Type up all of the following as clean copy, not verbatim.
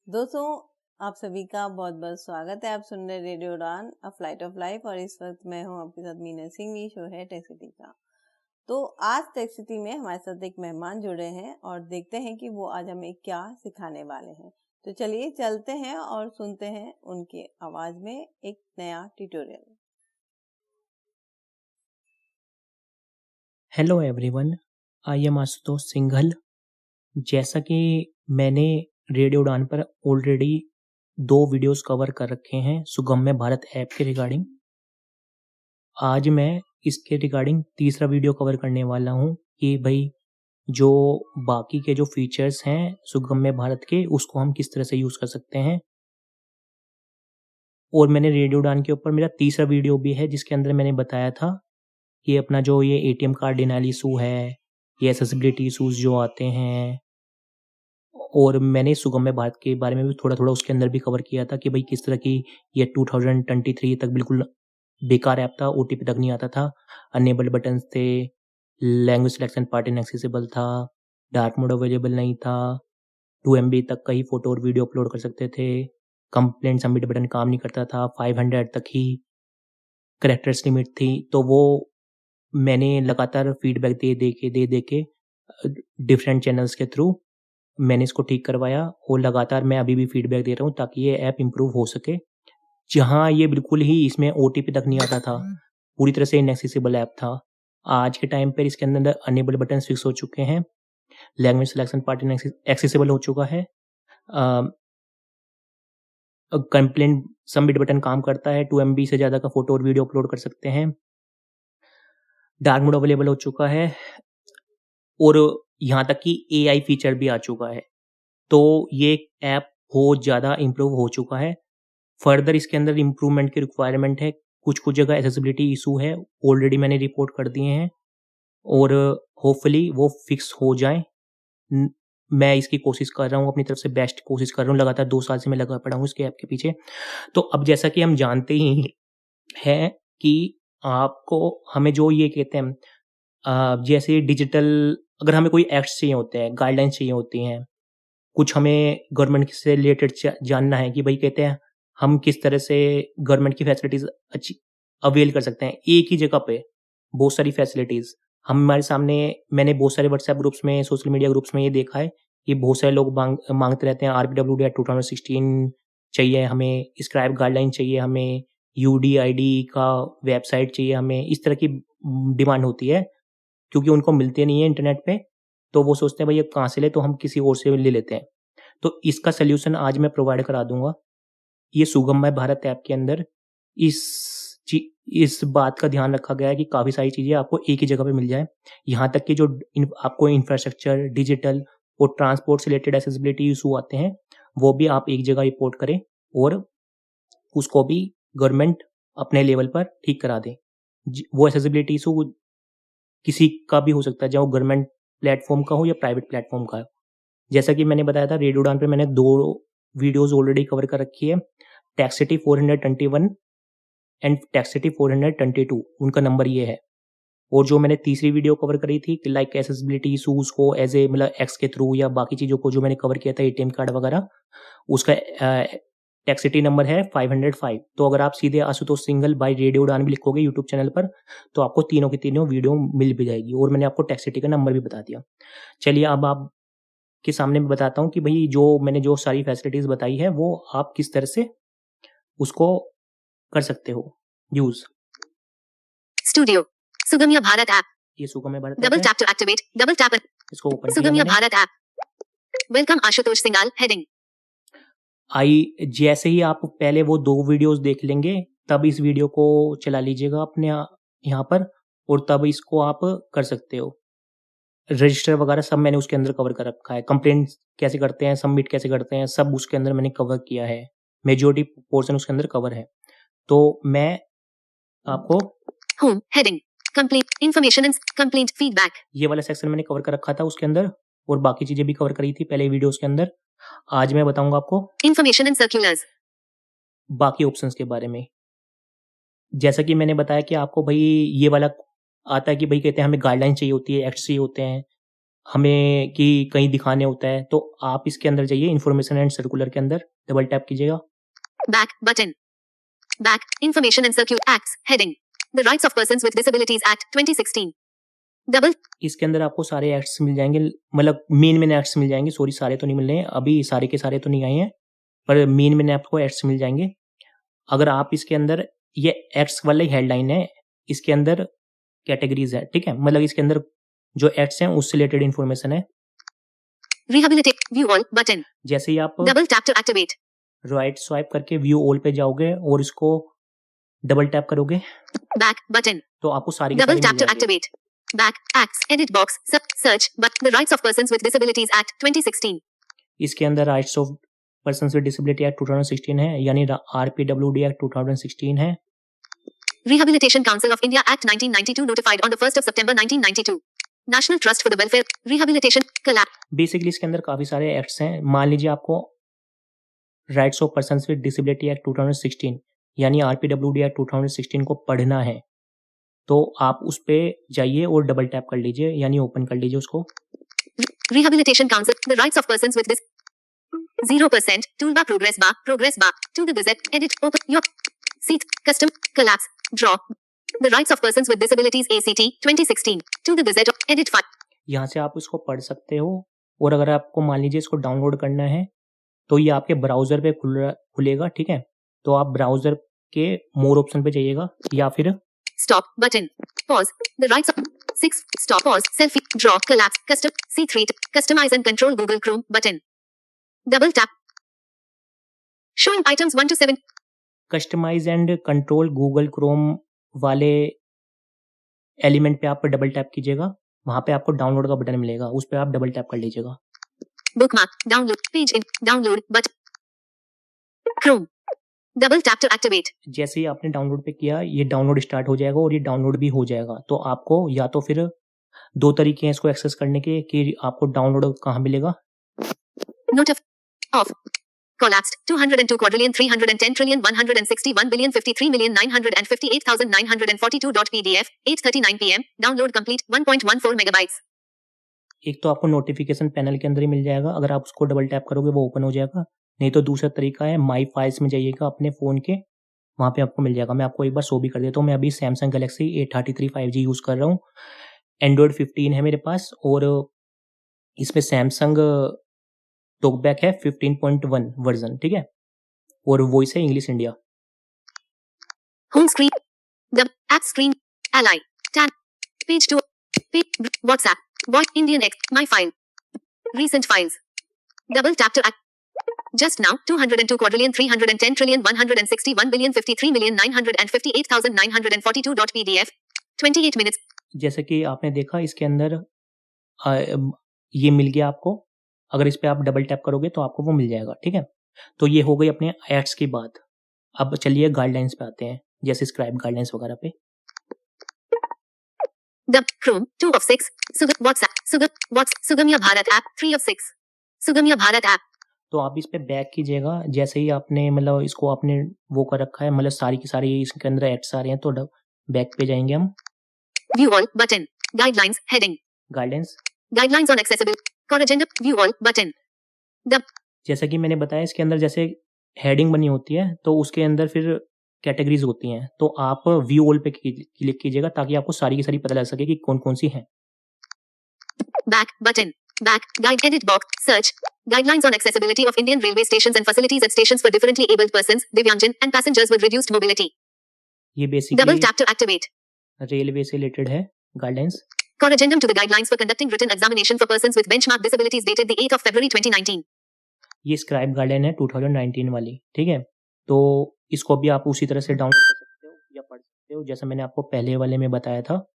दोस्तों, आप सभी का बहुत बहुत स्वागत है। आप सुन रहे रेडियो उड़ान अ फ्लाइट ऑफ लाइफ और इस वक्त मैं हूं आपके साथ मीना सिंह। शो है टेक सिटी का। तो आज टेक सिटी में हमारे साथ एक मेहमान जुड़े हैं और देखते हैं कि वो आज हमें क्या सिखाने वाले हैं। तो चलिए चलते हैं और सुनते हैं उनकी आवाज में एक नया tutorial. Hello everyone, I am Ashutosh Singhal. जैसा कि मैंने रेडियो उड़ान पर ऑलरेडी 2 वीडियोस कवर कर रखे हैं सुगम्य भारत ऐप के रिगार्डिंग। आज मैं इसके रिगार्डिंग तीसरा वीडियो कवर करने वाला हूं कि भाई जो बाकी के जो फीचर्स हैं सुगम्य भारत के, उसको हम किस तरह से यूज़ कर सकते हैं। और मैंने रेडियो उड़ान के ऊपर मेरा तीसरा वीडियो भी है जिसके अंदर मैंने बताया था कि अपना जो ये एटीएम कार्ड डिनायल इशू है, ये एक्सेसिबिलिटी इशूज़ जो आते हैं, और मैंने सुगम्य भारत के बारे में भी थोड़ा-थोड़ा उसके अंदर भी कवर किया था कि भाई किस तरह की ये 2023 तक बिल्कुल बेकार ऐप था, ओटीपी तक नहीं आता था, अनेबल्ड बटन्स थे, लैंग्वेज सिलेक्शन पार्ट इनएक्सेसिबल था, डार्क मोड अवेलेबल नहीं था, 2 एमबी तक का ही फ़ोटो और वीडियो अपलोड कर सकते थे, कंप्लेंट सबमिट बटन काम नहीं करता था, 500 तक ही कैरेक्टर्स लिमिट थी। तो वो मैंने लगातार फीडबैक दे के डिफरेंट चैनल्स के थ्रू मैंने इसको ठीक करवाया और लगातार मैं अभी भी फीडबैक दे रहा हूँ ताकि ये ऐप इम्प्रूव हो सके। जहाँ ये बिल्कुल ही इसमें ओटीपी तक नहीं आता था, पूरी तरह से इनएक्सेसिबल ऐप था। आज के टाइम पर इसके अंदर अनेबल बटन्स फिक्स हो चुके हैं, लैंग्वेज सिलेक्शन पार्ट एक्सेसिबल हो चुका है, कंप्लेंट सबमिट बटन काम करता है, 2 एमबी से ज़्यादा का फ़ोटो और वीडियो अपलोड कर सकते हैं, डार्क मोड अवेलेबल हो चुका है और यहाँ तक कि एआई फीचर भी आ चुका है। तो ये ऐप बहुत ज़्यादा इम्प्रूव हो चुका है। फर्दर इसके अंदर इम्प्रूवमेंट की रिक्वायरमेंट है। कुछ-कुछ जगह एक्सेसिबिलिटी इशू है, ऑलरेडी मैंने रिपोर्ट कर दिए हैं और होपफुली वो फिक्स हो जाएँ। न मैं इसकी कोशिश कर रहा हूँ, अपनी तरफ से बेस्ट कोशिश कर रहा हूँ। लगातार 2 साल से मैं लगा पड़ा हूँ इसके ऐप के पीछे। तो अब जैसा कि हम जानते ही हैं कि आपको हमें जो ये कहते हैं जैसे डिजिटल, अगर हमें कोई एक्ट्स चाहिए होते हैं, गाइडलाइंस चाहिए होती हैं, कुछ हमें गवर्नमेंट से रिलेटेड जानना है कि भाई कहते हैं हम किस तरह से गवर्नमेंट की फैसिलिटीज़ अच्छी अवेल कर सकते हैं। एक ही जगह पे बहुत सारी फैसिलिटीज़ हमारे सामने, मैंने बहुत सारे व्हाट्सएप ग्रुप्स में, सोशल मीडिया ग्रुप्स में ये देखा है कि बहुत सारे लोग माँगते रहते हैं आरपीडब्ल्यूडी 2016 चाहिए हमें, स्क्राइब गाइडलाइन चाहिए हमें, यूडीआईडी का वेबसाइट चाहिए हमें, इस तरह की डिमांड होती है क्योंकि उनको मिलते नहीं है इंटरनेट पे, तो वो सोचते हैं भाई अब कहाँ से लें, तो हम किसी और से ले लेते हैं। तो इसका सॉल्यूशन आज मैं प्रोवाइड करा दूँगा। ये सुगम्य भारत ऐप के अंदर इस ची इस बात का ध्यान रखा गया है कि काफ़ी सारी चीज़ें आपको एक ही जगह पे मिल जाएँ। यहाँ तक कि जो आपको इंफ्रास्ट्रक्चर, डिजिटल और ट्रांसपोर्ट से रिलेटेड एक्सेसिबिलिटी इश्यू आते हैं, वो भी आप एक जगह रिपोर्ट करें और उसको भी गवर्नमेंट अपने लेवल पर ठीक करा दे। वो एक्सेसिबिलिटी इश्यू किसी का भी हो सकता है, चाहे वो गवर्नमेंट प्लेटफ़ॉर्म का हो या प्राइवेट प्लेटफ़ॉर्म का हो। जैसा कि मैंने बताया था, रेडियो उड़ान पे मैंने 2 वीडियोज़ ऑलरेडी कवर कर रखी है। टेकसिटी 421 एंड टेकसिटी 422, उनका नंबर ये है। और जो मैंने तीसरी वीडियो कवर करी थी कि लाइक एक्सेसिबिलिटी इश्यूज़ को एज़ ए मतलब एक्स के थ्रू या बाकी चीज़ों को जो मैंने कवर किया था एटीएम कार्ड वगैरह, उसका टेकसिटी नंबर है 505। तो अगर आप सीधे आशुतोष सिंघल बाय रेडियो उड़ान भी लिखोगे यूट्यूब चैनल पर, तो आपको तीनों की तीनों वीडियो मिल भी जाएगी और मैंने आपको टेकसिटी का नंबर भी बता दिया। चलिए अब आपके सामने मैं बताता हूँ कि भई जो मैंने जो सारी फैसिलिटीज़ बताई है, वो आप किस तरह से उसको कर सकते हो use. Studio Sugamya Bharat app ये सुगम्य भारत ऐप डबल है, tap to activate double tap इसको ओपन किया सुगम्य मैंने। Bharat app welcome Ashutosh Singhal heading जैसे ही आप पहले वो 2 वीडियोज़ देख लेंगे, तब इस वीडियो को चला लीजिएगा अपने यहाँ पर और तब इसको आप कर सकते हो। रजिस्टर वगैरह सब मैंने उसके अंदर कवर कर रखा है। कंप्लेंट्स कैसे करते हैं, सबमिट कैसे करते हैं, सब उसके अंदर मैंने कवर किया है। मेजॉरिटी पोर्शन उसके अंदर कवर है। तो मैं आपको home heading complete information and complaint feedback ये वाला सेक्शन मैंने कवर कर रखा था उसके अंदर और बाकी चीज़ें भी कवर करी थी पहले वीडियोज़ के अंदर। आज मैं बताऊँगा आपको इंफॉर्मेशन एंड सर्कुलर्स बाकी ऑप्शंस के बारे में। जैसा कि मैंने बताया कि आपको भई ये वाला आता है कि भई कहते हैं हमें गाइडलाइन चाहिए होती है, एक्ट्स चाहिए होते हैं, हमें कि कहीं दिखाने होता है, तो आप इसके अंदर जाइए, इन्फॉर्मेशन एंड सर्कुलर के अंदर डबल टैप कीजिएगा। Back button. Back Information and Circular Acts heading. The Rights of Persons with Disabilities Act 2016. Double इसके अंदर आपको सारे एक्ट्स मिल जाएंगे, मतलब मेन एक्ट्स मिल जाएंगे। सॉरी, सारे तो नहीं मिल रहे हैं अभी, सारे के सारे तो नहीं आए हैं, पर मेन आपको एक्ट्स मिल जाएंगे। अगर आप इसके अंदर, ये एक्ट्स वाला ही हेडलाइन है, इसके अंदर कैटेगरीज है, ठीक है, मतलब इसके अंदर जो एक्ट्स हैं उससे रिलेटेड इन्फॉर्मेशन है। Rehabilitate View All button. जैसे ही आप Double tap to activate. Right swipe करके व्यू ऑल पे जाओगे और इसको डबल टैप करोगे Back button. तो आपको सारी की Double सारी tap मिल to जाएंगी। activate. Back Acts Edit Box Search but The Rights of Persons with Disabilities Act 2016. इसके अंदर rights of persons with disability act 2016 है, यानी RPWD एक्ट 2016 है। Rehabilitation Council of India Act 1992 notified on the 1st of September 1992. National Trust for the Welfare Rehabilitation Collapse. Basically इसके अंदर काफी सारे acts हैं। मान लीजिए आपको rights of persons with disability act 2016 यानी RPWD एक्ट 2016 को पढ़ना है, तो आप उस पे जाइए और डबल टैप कर लीजिए, यानी ओपन कर लीजिए उसको। Rehabilitation Council, the rights of persons with this 0% toolbar progress bar to the Gazette edit open your seat custom collapse draw the rights of persons with disabilities ACT 2016 to the Gazette edit file. यहाँ से आप इसको पढ़ सकते हो, और अगर आपको मान लीजिए इसको डाउनलोड करना है तो ये आपके ब्राउजर पे खुलेगा, ठीक है, तो आप ब्राउजर के मोर ऑप्शन पे जाइएगा या फिर Stop button. Pause. The rights of 6. Stop. Pause. Selfie. Draw. Collapse. Custom. C3. Customize and control Google Chrome button. Double tap. Showing items 1 to 7. Customize and control Google Chrome वाले element पे आप double tap कीजिएगा, वहां पे आपको download का button मिलेगा, उस पे आप डबल टैप कर लीजिएगा। Bookmark. Download. Page in. Download. Button. Chrome. Double tap to activate. जैसे ही आपने डाउनलोड पे किया, ये डाउनलोड स्टार्ट हो जाएगा और ये डाउनलोड भी हो जाएगा। तो आपको या तो फिर दो तरीके हैं इसको एक्सेस करने के कि आपको डाउनलोड कहाँ मिलेगा। Note of collapsed 202 quadrillion 310 trillion 161 billion 53 million 958,942.pdf 8:39 pm download complete 1.14 megabytes। एक तो आपको नोटिफिकेशन पैनल के अंदर ही मिल जाएगा, अगर आप उसको डबल टैप करोगे वो ओपन हो जाएगा। नहीं तो दूसरा तरीका है, माई फाइल्स में जाइएगा अपने फ़ोन के, वहाँ पे आपको मिल जाएगा। मैं आपको एक बार शो भी कर देता हूँ। मैं अभी Samsung Galaxy A33 5G use कर रहा हूँ, एंड्रॉयड 15 है मेरे पास, और इसमें सैमसंग टॉकबैक है 15.1 वर्जन, ठीक है, और वॉइस है English India. Home screen the app screen एलाई tab page 2 WhatsApp voice Indian X my file recent files double tap to Just now 202 quadrillion 310 trillion 161 billion 53 million 958,942.pdf 28 minutes। जैसे कि आपने देखा इसके अंदर ये मिल गया आपको। अगर इस पे आप डबल टैप करोगे तो आपको वो मिल जाएगा, ठीक है। तो ये हो गई अपने एड्स की बात। अब चलिए गाइडलाइंस पे आते हैं, जैसे स्क्राइब गाइडलाइंस वगैरह पे। The Chrome 2 of 6 WhatsApp Sugamya Bharat app 3 of 6 Sugamya Bharat app. तो आप इस पे बैक कीजिएगा। जैसे ही आपने मतलब इसको आपने वो कर रखा है, मतलब सारी की सारी इसके अंदर एड्स आ रहे हैं, तो बैक पे जाएंगे हम। View all button guidelines heading guidelines on accessible corrigendum view all button. जैसा कि मैंने बताया, इसके अंदर जैसे हेडिंग बनी होती है तो उसके अंदर फिर कैटेगरीज होती हैं, तो आप व्यू ऑल पे क्लिक कीजिएगा ताकि आपको सारी की सारी पता लग सके कि कौन कौन सी हैं। Back button back guide edit box search guidelines on accessibility of Indian railway stations and facilities at stations for differently abled persons, Divyangjan and passengers with reduced mobility। ये basically double tap to activate railway से related है guidelines. Corrigendum to the guidelines for conducting written examination for persons with benchmark disabilities dated the 8th of February 2019। ये scribe guideline है 2019 वाली, ठीक है। तो इसको भी आप उसी तरह से डाउनलोड कर सकते हो या पढ़ सकते हो, जैसा मैंने आपको पहले वाले में बताया था।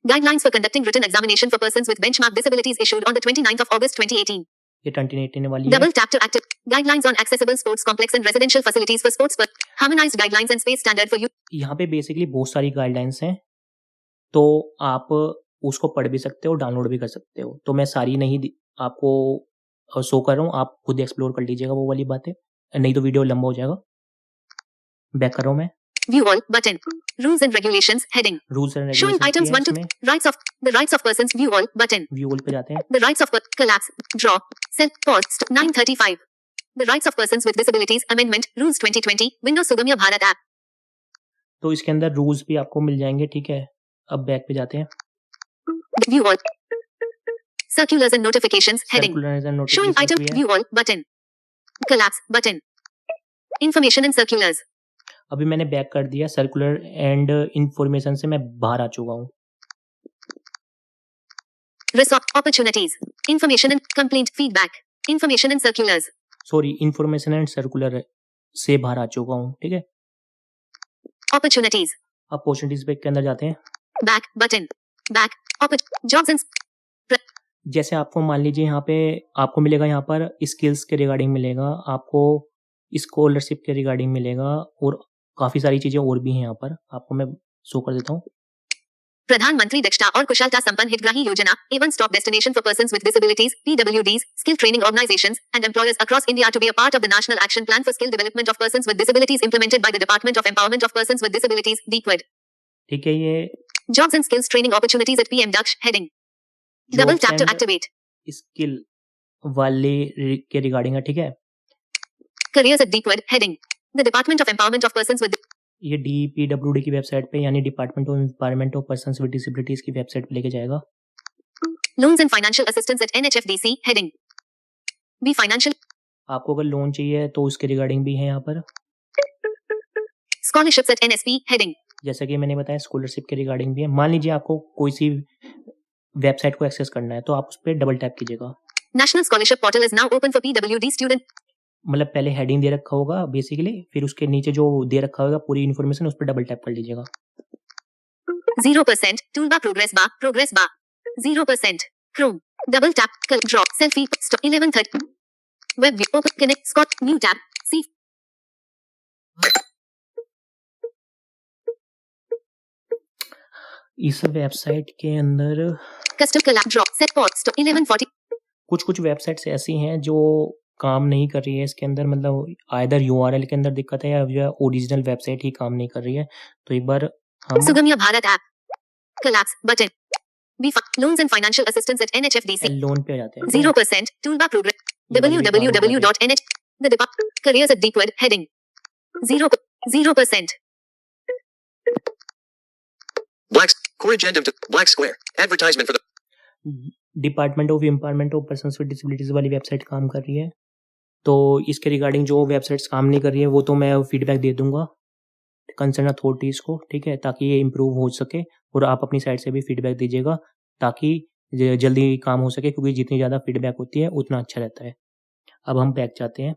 Guidelines for conducting written examination for persons with benchmark disabilities issued on the 29th of August 2018। ये 2018 वाली double tap to active guidelines on accessible sports complex and residential facilities for sports पर harmonized guidelines and space standard for youth। यहाँ पे basically बहुत सारी guidelines हैं, तो आप उसको पढ़ भी सकते हो, डाउनलोड भी कर सकते हो। तो मैं सारी नहीं आपको शो कर रहा हूँ, आप खुद एक्सप्लोर कर लीजिएगा वो वाली बातें, नहीं तो वीडियो लंबा हो जाएगा। बैक कर रहा हूँ मैं। View all button. Rules and regulations heading. Rules and Showing regulations items की है 1 to इसमें। rights of the rights of persons. View all button. View all पे जाते हैं। The rights of collapse. Draw. Sell. Pause. 9:35. The rights of persons with disabilities amendment. Rules 2020. Windows Sugamya Bharat app. तो इसके अंदर rules भी आपको मिल जाएंगे, ठीक है। अब बैक पे जाते हैं। View all. Circulars and notifications heading. Circulars and Showing notifications item. भी है। View all button. Collapse button. Information and circulars. अभी मैंने बैक कर दिया, सर्कुलर एंड इंफॉर्मेशन से मैं बाहर आ चुका हूँ। Resource opportunities. Information and complaint feedback. Information and circulars. Sorry, information and circular से बाहर आ चुका हूँ, ठीक है। Opportunities. अपॉर्चुनिटीज पे के अंदर जाते हैं। Back button. Back. Jobs and जैसे आपको मान लीजिए यहाँ पे आपको मिलेगा, यहाँ पर स्किल्स के रिगार्डिंग मिलेगा, आपको स्कॉलरशिप के रिगार्डिंग मिलेगा और काफी सारी चीजें और भी हैं। यहाँ पर आपको मैं शो कर देता हूँ। प्रधानमंत्री दक्षता और कुशलता संपन्न हितग्राही योजना a one-stop destination for persons with disabilities (PWDs), skill training organizations and employers across India to be a part of the National Action Plan for Skill Development of Persons with Disabilities implemented by the Department of Empowerment of Persons with Disabilities (DPED). ठीक है, ये Jobs and skills training opportunities at PM Daksh heading. Double tap to activate. Skill वाले के regarding है, ठीक है। Careers at DPED heading. The Department of Empowerment of Persons with ये DPWD की वेबसाइट पे यानी department of empowerment of persons with disabilities की वेबसाइट पे लेके जाएगा। Loans and financial assistance at NHFDC heading. Be financial. आपको अगर लोन चाहिए तो उसके रिगार्डिंग भी है यहाँ पर। Scholarships at NSP heading. जैसा कि मैंने बताया, स्कॉलरशिप के रिगार्डिंग भी है। मान लीजिए आपको कोई सी वेबसाइट को एक्सेस करना है तो आप उस पर डबल टैप कीजिएगा। National Scholarship Portal is now open for PWD student. मतलब पहले हेडिंग दे रखा होगा बेसिकली, फिर उसके नीचे जो दे रखा होगा पूरी इन्फॉर्मेशन, उस पर डबल टैप कर लीजिएगा। 0% toolbar progress bar 0% Chrome double tap draw selfie stop 11:30 web view open connect Scott new tab see इस वेबसाइट के अंदर custom collab draw set pause stop 11:40 कुछ वेबसाइट्स ऐसी हैं जो काम नहीं कर रही है इसके अंदर, मतलब आइदर यूआरएल के अंदर दिक्कत है या जो ओरिजिनल वेबसाइट ही काम नहीं कर रही है। तो एक बार हम Sugamya Bharat app collapse button be loans and financial assistance at NHFDC loan पे आ जाते हैं। 0% toolbar progress www.nh the department careers at DPED heading 0% Black core addendum to black square advertisement for the department of empowerment of persons with disabilities वाली website काम कर रही है। तो इसके रिगार्डिंग जो वेबसाइट्स काम नहीं कर रही है वो तो मैं फीडबैक दे दूंगा कंसर्न अथॉरिटीज़ को, ठीक है, ताकि ये इम्प्रूव हो सके। और आप अपनी साइड से भी फीडबैक दीजिएगा ताकि जल्दी काम हो सके, क्योंकि जितनी ज़्यादा फीडबैक होती है उतना अच्छा रहता है। अब हम बैक जाते हैं।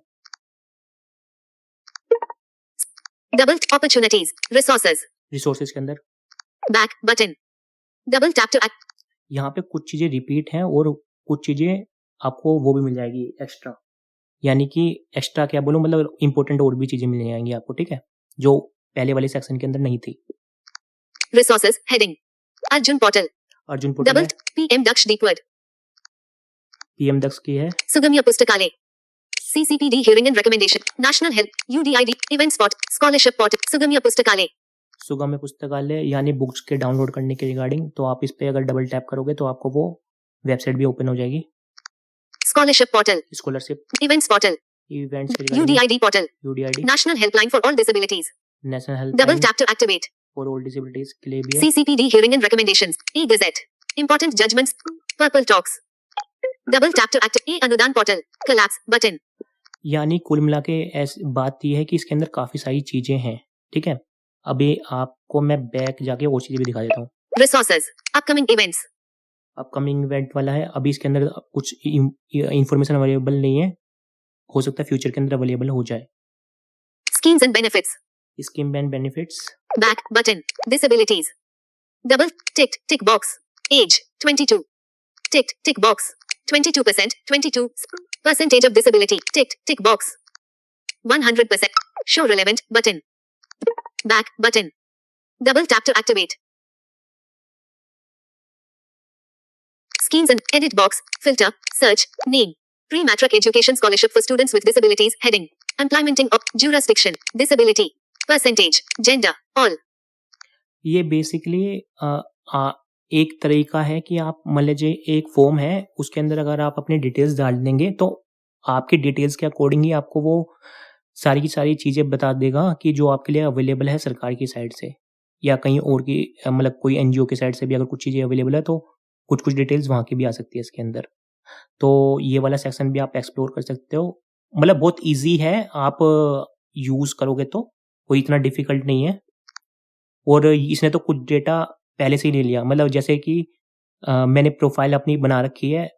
double opportunities resources के अंदर back button double tap to act यहाँ पे कुछ चीज़ें रिपीट हैं और कुछ चीज़ें आपको वो भी मिल जाएगी एक्स्ट्रा, यानी कि एक्स्ट्रा क्या बोलूँ, मतलब इंपॉर्टेंट और भी चीज़ें मिल जाएंगी आपको, ठीक है, जो पहले वाले सेक्शन के अंदर नहीं थी। resources heading Arjun portal double PM Daksh DPED PM दक्ष की है। सुगम्या पुस्तकालय CCPD hearing and recommendation national help UDID event spot scholarship portal Sugamya पुस्तकालय सुगम्य पुस्तकालय यानी बुक्स के डाउनलोड करने के रिगार्डिंग। तो आप इस पे अगर डबल टैप करोगे तो आपको वो वेबसाइट भी ओपन हो जाएगी। scholarship portal scholarship events portal events के regarding UDID portal UDID national helpline for all disabilities national help double tap to activate for all disabilities के लिए भी है। CCPD hearing and recommendations e-gazette important judgments purple talks double tap to activate अनुदान portal collapse button यानी कुल मिला के ऐसी बात ये है कि इसके अंदर काफी सारी चीजें हैं, ठीक है। अभी आपको मैं बैक जाके वो चीजें भी दिखा देता हूँ। resources upcoming events upcoming event वाला है। अभी इसके अंदर कुछ इंफॉर्मेशन अवेलेबल नहीं है, हो सकता है फ्यूचर के अंदर अवेलेबल हो जाए। schemes and benefits scheme and benefits back button disabilities double tick box age 22 tick box 22% 22 percentage of disability tick box 100% show relevant button back button double tap to activate schemes and edit box filter search name pre-matric education scholarship for students with disabilities heading implementing of jurisdiction disability percentage, gender, all. ये basically एक तरीका है कि आप मान लीजिए एक form है, उसके अंदर अगर आप अपनी डिटेल्स डाल देंगे तो आपकी डिटेल्स के अकॉर्डिंग ही आपको वो सारी की सारी चीज़ें बता देगा कि जो आपके लिए अवेलेबल है सरकार की साइड से या कहीं और की मतलब कोई एनजीओ की साइड से भी अगर कुछ चीज़ें अवेलेबल है तो कुछ-कुछ डिटेल्स वहाँ की भी आ सकती है इसके अंदर। तो ये वाला सेक्शन भी आप एक्सप्लोर कर सकते हो। मतलब बहुत ईज़ी है, आप यूज़ करोगे तो कोई इतना डिफ़िकल्ट नहीं है। और इसने तो कुछ डेटा पहले से ही ले लिया, मतलब जैसे कि मैंने प्रोफ़ाइल अपनी बना रखी है,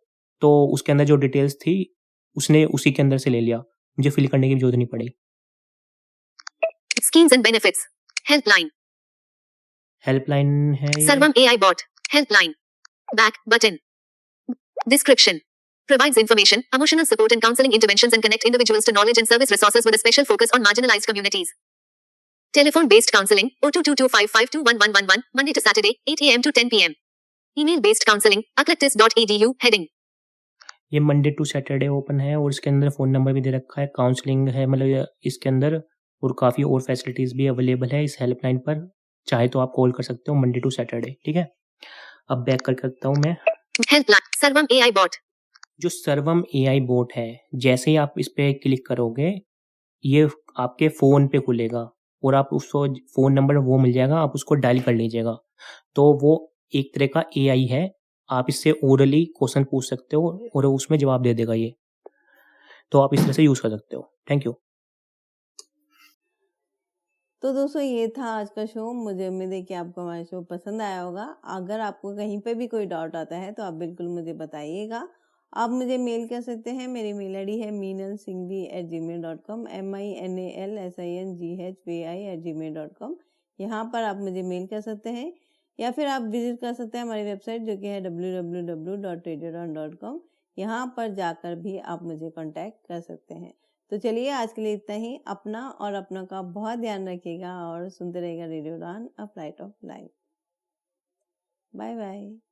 तो उसके अंदर जो डिटेल्स थी, उसने उसी के अंदर से ले लिया। मुझे फ़िल करने की भी ज़रूरत नहीं पड़ी। Schemes and benefits. Helpline. Helpline है ये। Sarvam AI bot. Helpline. Back button. Description. Provides information, emotional support and counseling interventions and connect individuals to knowledge and service resources with a special focus on marginalized communities. Telephone-based counseling, 0222552111, Monday to Saturday, 8 a.m. to 10 p.m. Email-based counseling, eclectis.edu, heading. ये Monday to Saturday open है और इसके अंदर phone number भी दे रखा है, counselling है मतलब इसके अंदर और काफ़ी और फैसिलिटीज़ भी अवेलेबल है इस हेल्पलाइन पर। चाहे तो आप कॉल कर सकते हो मंडे टू सैटरडे, ठीक है? अब बैक कर करता हूँ मैं। Helpline. Sarvam AI bot. जो सर्वम एआई बोट है, जैसे ही आप इस पे क्लिक करोगे, ये आपके फ़ोन पे खुलेगा और आप उसको फ़ोन नंबर वो मिल जाएगा, आप उसको डायल कर लीजिएगा। तो वो एक तरह का एआई है, आप इससे ओरली क्वेश्चन पूछ सकते हो और उसमें जवाब दे देगा ये। तो आप इस तरह से यूज़ कर सकते हो। Thank you. तो दोस्तों ये था आज का शो। मुझे उम्मीद है कि आपको हमारा शो पसंद आया होगा। अगर आपको कहीं पे भी कोई डाउट आता है तो आप बिल्कुल मुझे बताइएगा। आप मुझे मेल कर सकते हैं। मेरी मेल आईडी है meenalsinghvi@gmail.com minalsinghvi@gmail.com। यहाँ पर आप मुझे मेल कर सकते हैं या फिर आप विजिट कर सकते हैं हमारी वेबसाइट जो कि है www.radiodon.com। यहाँ पर जाकर भी आप मुझे कांटेक्ट कर सकते हैं। तो चलिए आज के लिए इतना ही। अपना और अपनों का बहुत ध्यान रखिएगा और सुनते रहिएगा radio Dawn a flight of life. Bye bye.